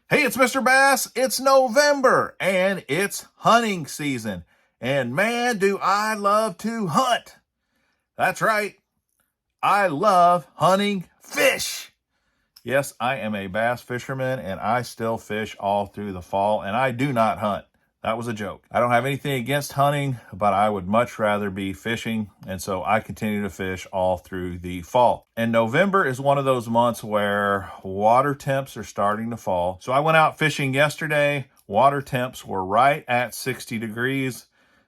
Hey, it's Mr. Bass. It's November and it's hunting season. And man, do I love to hunt. That's right. I love hunting fish. Yes, I am a bass fisherman and I still fish all through the fall, and I do not hunt. That was a joke. I don't have anything against hunting, but I would much rather be fishing, and so I continue to fish all through the fall. And November is one of those months where water temps are starting to fall. So I went out fishing yesterday. Water temps were right at 60 degrees.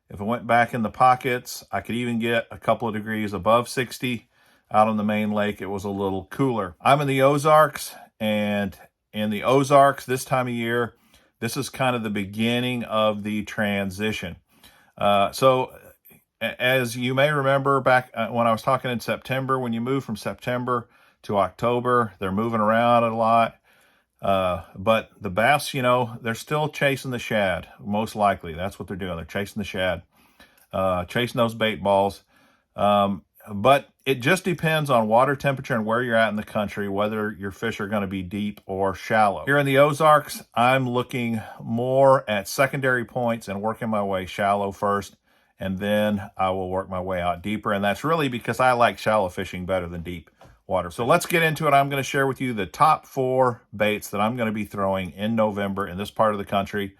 If I went back in the pockets, I could even get a couple of degrees above 60. Out on the main lake, it was a little cooler. I'm in the Ozarks, and in the Ozarks this time of year, this is kind of the beginning of the transition. So as you may remember back when I was talking in September, when you move from September to October, they're moving around a lot. But the bass, they're still chasing the shad, most likely. That's what they're doing. They're chasing the shad, chasing those bait balls. But it just depends on water temperature and where you're at in the country, whether your fish are going to be deep or shallow. Here in the Ozarks, I'm looking more at secondary points and working my way shallow first, and then I will work my way out deeper. And that's really because I like shallow fishing better than deep water. So let's get into it. I'm going to share with you the top 4 baits that I'm going to be throwing in November in this part of the country.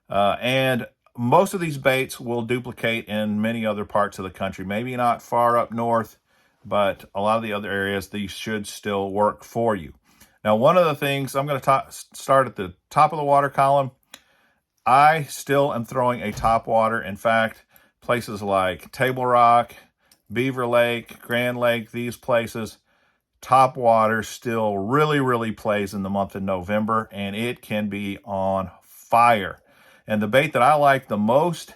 And most of these baits will duplicate in many other parts of the country. Maybe not far up north, but a lot of the other areas, these should still work for you. Now, one of the things, I'm going to start at the top of the water column. I still am throwing a top water. In fact, places like Table Rock, Beaver Lake, Grand Lake, these places, top water still really plays in the month of November, and it can be on fire. And the bait that I like the most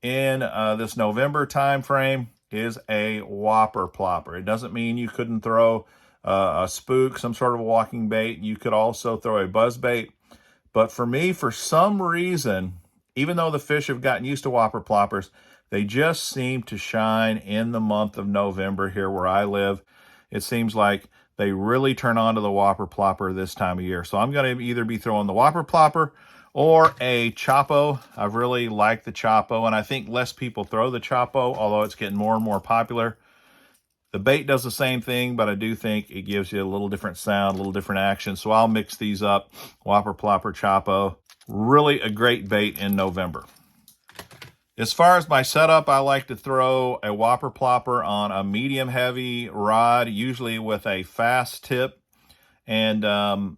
in this November time frame is a whopper plopper. It doesn't mean you couldn't throw a spook, some sort of walking bait. You could also throw a buzz bait. But for me, for some reason, even though the fish have gotten used to whopper ploppers, they just seem to shine in the month of November here where I live. It seems like they really turn on to the whopper plopper this time of year. So I'm going to either be throwing the whopper plopper or a Chopo. I really like the Chopo, and I think less people throw the Chopo, although it's getting more and more popular. The bait does the same thing, but I do think it gives you a little different sound, a little different action. So I'll mix these up, whopper plopper, Chopo. Really a great bait in November. As far as my setup, I like to throw a whopper plopper on a medium heavy rod, usually with a fast tip. And I'm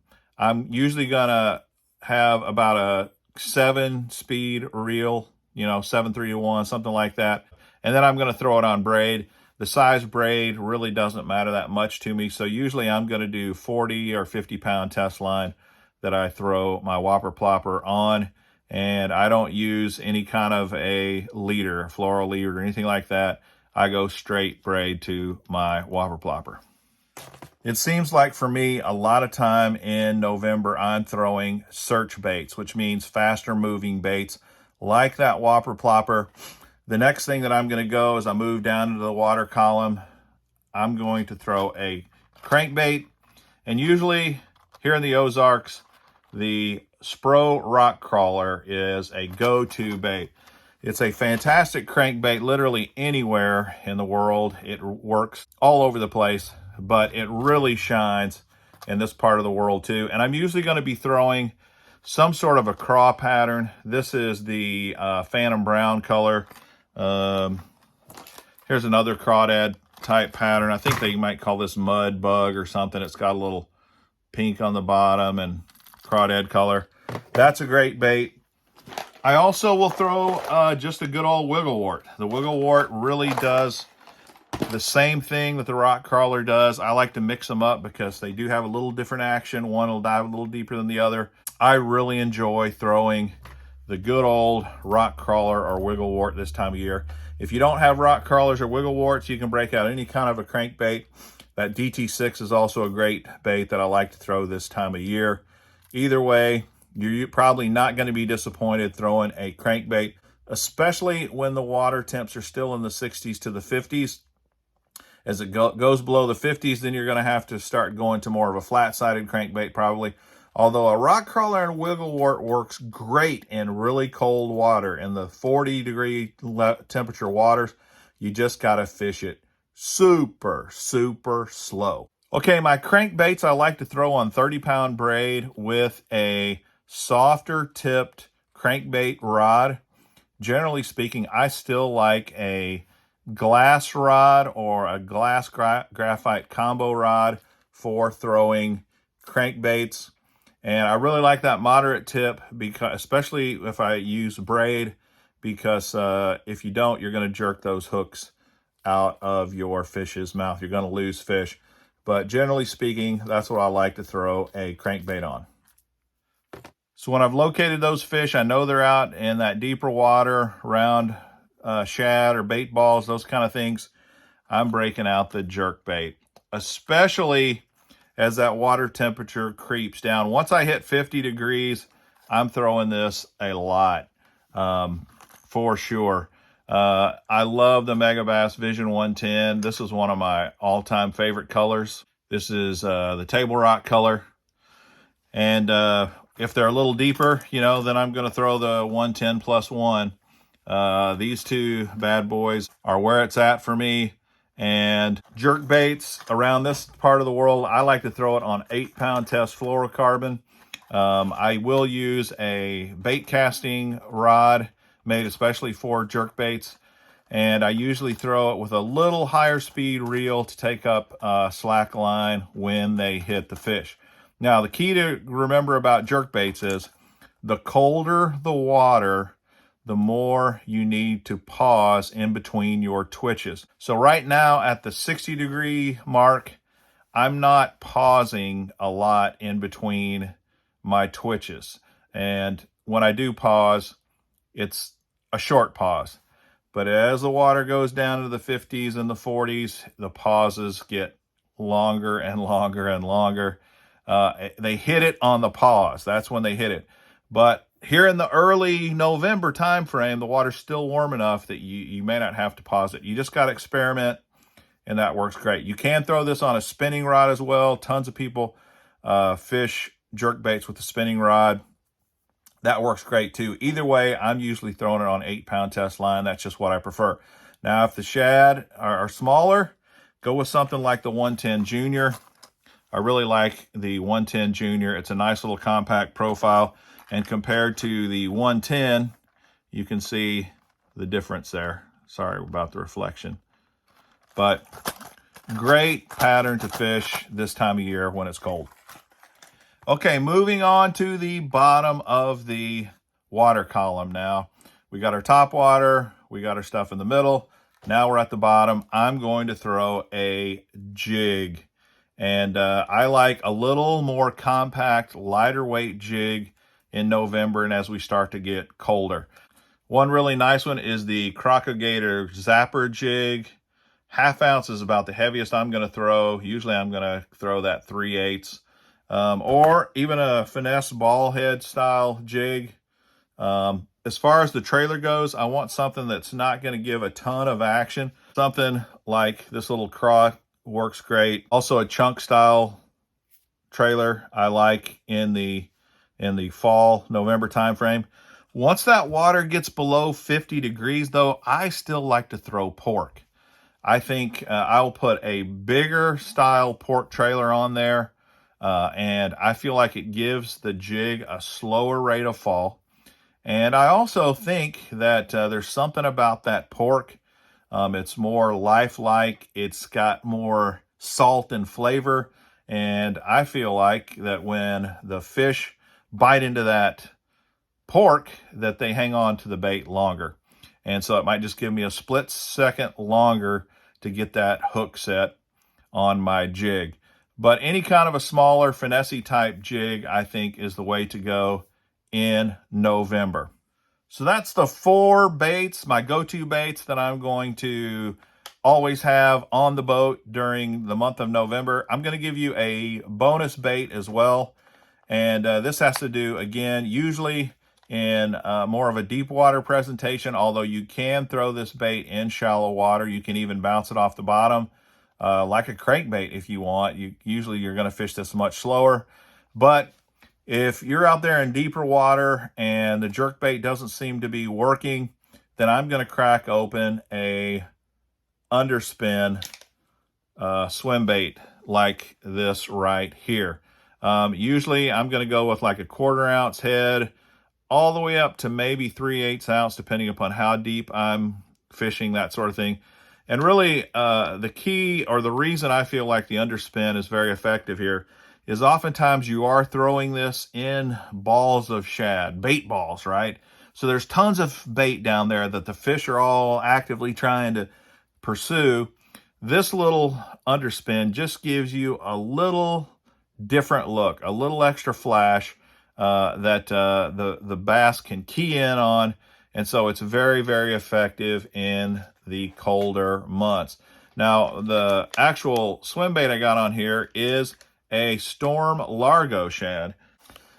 usually gonna have about a 7-speed reel, 7-3-1, something like that. And then I'm going to throw it on braid. The size braid really doesn't matter that much to me. So usually I'm going to do 40 or 50 pound test line that I throw my whopper plopper on. And I don't use any kind of a leader, floral leader or anything like that. I go straight braid to my whopper plopper. It seems like for me, a lot of time in November, I'm throwing search baits, which means faster moving baits like that whopper plopper. The next thing that I'm going to go as I move down into the water column, I'm going to throw a crankbait. And usually here in the Ozarks, the Spro rock crawler is a go-to bait. It's a fantastic crankbait literally anywhere in the world. It works all over the place, but it really shines in this part of the world too. And I'm usually going to be throwing some sort of a craw pattern. This is the Phantom Brown color. Here's another crawdad type pattern. I think they might call this mud bug or something. It's got a little pink on the bottom and crawdad color. That's a great bait. I also will throw just a good old wigglewort. The wigglewort really does the same thing that the rock crawler does. I like to mix them up because they do have a little different action. One will dive a little deeper than the other. I really enjoy throwing the good old rock crawler or wigglewort this time of year. If you don't have rock crawlers or wiggleworts, you can break out any kind of a crankbait. That DT6 is also a great bait that I like to throw this time of year. Either way, you're probably not going to be disappointed throwing a crankbait, especially when the water temps are still in the 60s to the 50s. As it goes below the 50s, then you're going to have to start going to more of a flat-sided crankbait probably, Although a rock crawler and wigglewort works great in really cold water, in the 40-degree temperature waters, you just got to fish it super, super slow. Okay, my crankbaits I like to throw on 30-pound braid with a softer tipped crankbait rod. Generally speaking, I still like a glass rod or a glass graphite combo rod for throwing crankbaits. And I really like that moderate tip, because especially if I use braid, because if you don't, you're going to jerk those hooks out of your fish's mouth. You're going to lose fish. But generally speaking, that's what I like to throw a crankbait on. So when I've located those fish, I know they're out in that deeper water around shad or bait balls, those kind of things. I'm breaking out the jerkbait, especially as that water temperature creeps down. Once I hit 50 degrees, I'm throwing this a lot, for sure. I love the Megabass Vision 110. This is one of my all-time favorite colors. This is the table rock color. And if they're a little deeper, you know, then I'm going to throw the 110 plus 1. These two bad boys are where it's at for me. And jerk baits around this part of the world, I like to throw it on 8-pound test fluorocarbon. I will use a bait casting rod made especially for jerk baits. And I usually throw it with a little higher speed reel to take up slack line when they hit the fish. Now, the key to remember about jerk baits is the colder the water, the more you need to pause in between your twitches. So right now at the 60-degree mark, I'm not pausing a lot in between my twitches. And when I do pause, it's a short pause. But as the water goes down to the 50s and the 40s, the pauses get longer and longer and longer. They hit it on the pause. That's when they hit it. But here in the early November time frame, the water's still warm enough that you may not have to pause it. You just got to experiment, and that works great. You can throw this on a spinning rod as well. Tons of people fish jerk baits with a spinning rod. That works great too. Either way, I'm usually throwing it on 8-pound test line. That's just what I prefer. Now, if the shad are smaller, go with something like the 110 Junior. I really like the 110 Junior. It's a nice little compact profile. And compared to the 110, you can see the difference there. Sorry about the reflection. But great pattern to fish this time of year when it's cold. Okay, moving on to the bottom of the water column now. We got our top water. We got our stuff in the middle. Now we're at the bottom. I'm going to throw a jig. And I like a little more compact, lighter weight jig in November and as we start to get colder. One really nice one is the Crocagator Zapper jig. 1/2 ounce is about the heaviest I'm going to throw. Usually I'm going to throw that 3/8. Or even a finesse ball head style jig. As far as the trailer goes, I want something that's not going to give a ton of action. Something like this little Croc works great. Also a chunk style trailer I like in the fall, November time frame. Once that water gets below 50 degrees though, I still like to throw pork. I think I'll put a bigger style pork trailer on there. And I feel like it gives the jig a slower rate of fall. And I also think that there's something about that pork. It's more lifelike. It's got more salt and flavor. And I feel like that when the fish bite into that pork, that they hang on to the bait longer. And so it might just give me a split second longer to get that hook set on my jig. But any kind of a smaller finesse type jig, I think, is the way to go in November. So that's the 4 baits, my go-to baits that I'm going to always have on the boat during the month of November. I'm going to give you a bonus bait as well. And this has to do, again, usually in more of a deep water presentation, although you can throw this bait in shallow water. You can even bounce it off the bottom. Like a crankbait if you want. Usually you're going to fish this much slower. But If you're out there in deeper water and the jerkbait doesn't seem to be working, then I'm going to crack open a underspin swim bait like this right here. Usually I'm going to go with like a 1/4 ounce head all the way up to maybe 3/8 ounce, depending upon how deep I'm fishing, that sort of thing. And really, the key or the reason I feel like the underspin is very effective here is oftentimes you are throwing this in balls of shad, bait balls, right? So there's tons of bait down there that the fish are all actively trying to pursue. This little underspin just gives you a little different look, a little extra flash that the bass can key in on. And so it's very, very effective in the colder months. Now, the actual swim bait I got on here is a Storm Largo shad.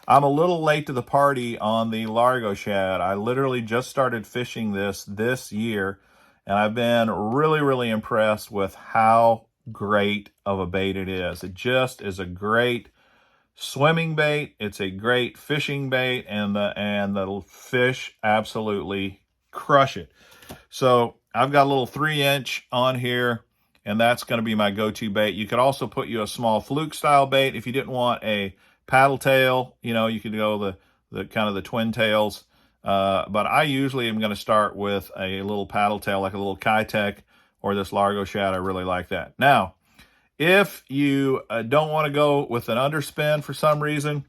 I'm a little late to the party on the Largo shad. I literally just started fishing this year, and I've been really, really impressed with how great of a bait it is. It just is a great swimming bait. It's a great fishing bait, and the fish absolutely crush it. So I've got a little 3-inch on here, and that's going to be my go-to bait. You could also put you a small fluke style bait if you didn't want a paddle tail. You know, you could go the kind of the twin tails. But I usually am going to start with a little paddle tail, like a little Kitech or this Largo shad. I really like that. Now, if you don't want to go with an underspin for some reason,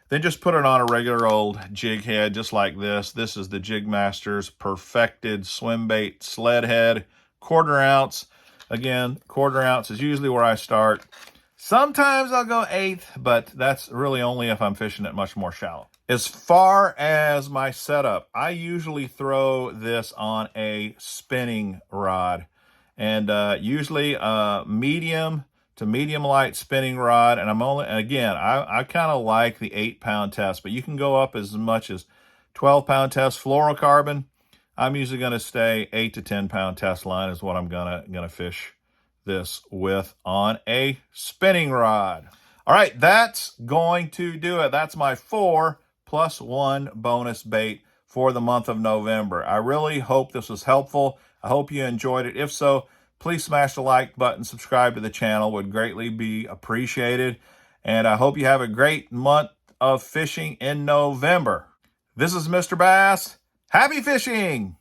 then just put it on a regular old jig head, just like this. This is the Jig Master's Perfected Swim Bait Sled Head, 1/4 ounce. Again, 1/4 ounce is usually where I start. Sometimes I'll go 1/8, but that's really only if I'm fishing it much more shallow. As far as my setup, I usually throw this on a spinning rod, and usually medium to medium light spinning rod. And I kind of like the 8-pound test, but you can go up as much as 12-pound test fluorocarbon. I'm usually going to stay 8 to 10-pound test line is what I'm gonna fish this with on a spinning rod. All right, that's going to do it. That's my 4+1 bonus bait for the month of November. I really hope this was helpful. I hope you enjoyed it. If so, please smash the like button, subscribe to the channel, would greatly be appreciated. And I hope you have a great month of fishing in November. This is Mr. Bass. Happy fishing!